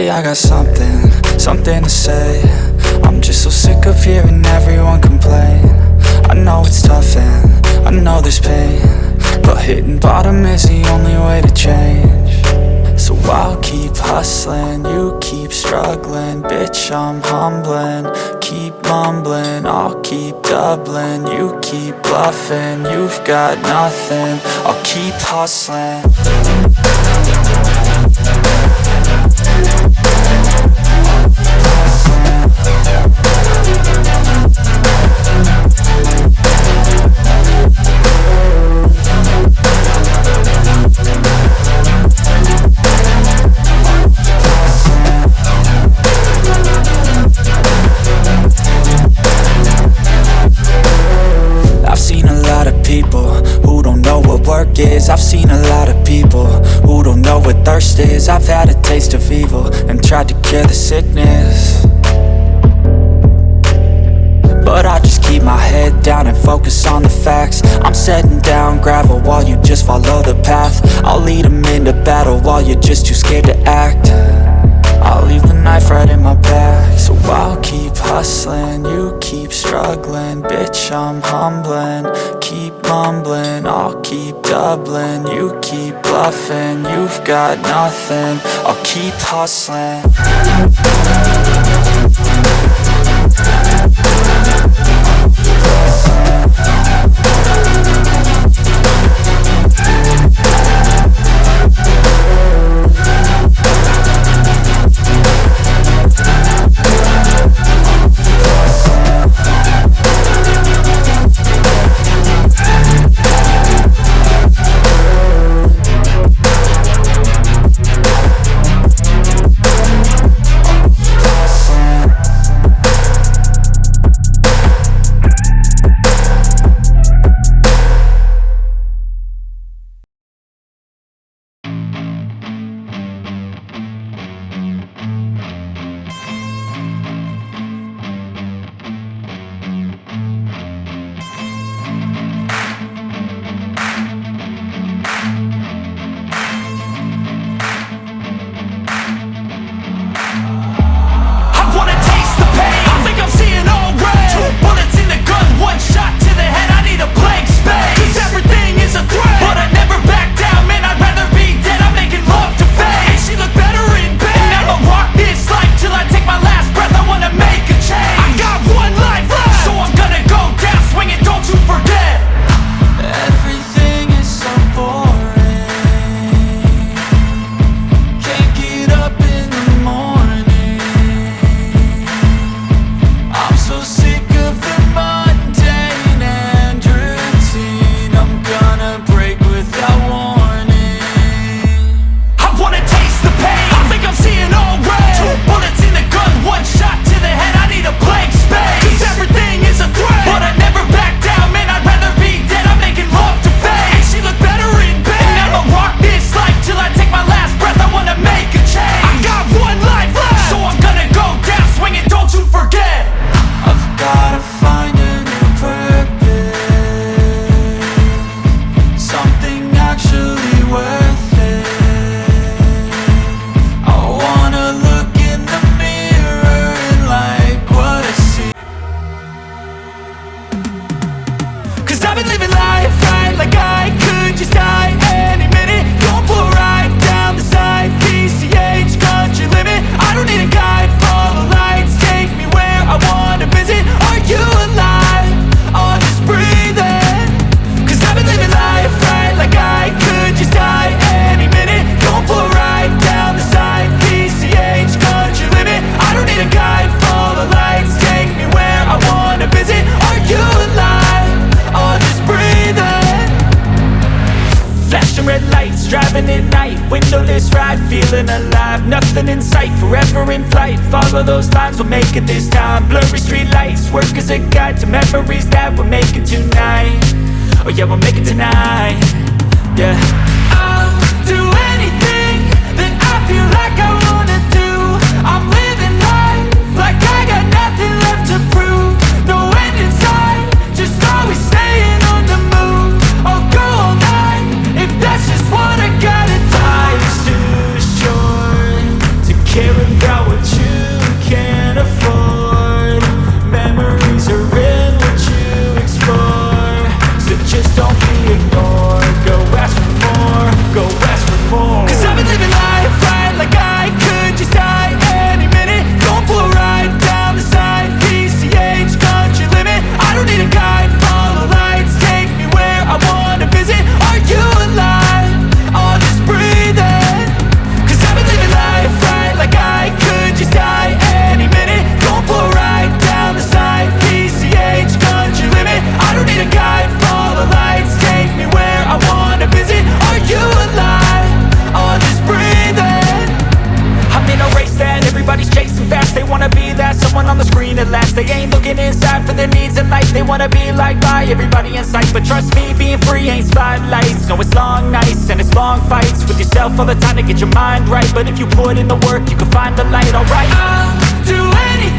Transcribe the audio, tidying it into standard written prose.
Lately I got something to say. I'm just so sick of hearing everyone complain. I know it's tough and I know there's pain, but hitting bottom is the only way to change. So I'll keep hustling, you keep struggling. Bitch, I'm humbling, keep mumbling. I'll keep doubling, you keep bluffing. You've got nothing, I'll keep hustling. I've seen a lot of people who don't know what work is. I've seen a lot of people who don't know what thirst is. I've had a taste of evil and tried to cure the sickness, but I just keep my head down and focus on the facts. I'm setting down gravel while you just follow the path. I'll lead them into battle while you're just too scared to act. I'll leave the knife right in my back. So I'll keep hustling, you keep struggling. Bitch, I'm humbling, keep mumbling. I'll keep doubling, you keep bluffing. You've got nothing, I'll keep hustling. Driving at night, windowless ride, feeling alive. Nothing in sight, forever in flight. Follow those lines, we'll make it this time. Blurry street lights, work as a guide to memories that we're making tonight. Oh yeah, we'll make it tonight. Yeah, I'll do anything that I feel like I wanna do. I'm living life like I got nothing left to prove. No end in sight, just always staying on the move. I'll go all night if that's just what I gotta do. Life's too short to care about screen at last. They ain't looking inside for their needs in life. They wanna be liked by everybody in sight, but trust me, being free ain't spotlights. No, it's long nights and it's long fights with yourself all the time to get your mind right. But if you put in the work, you can find the light, alright. I'll do anything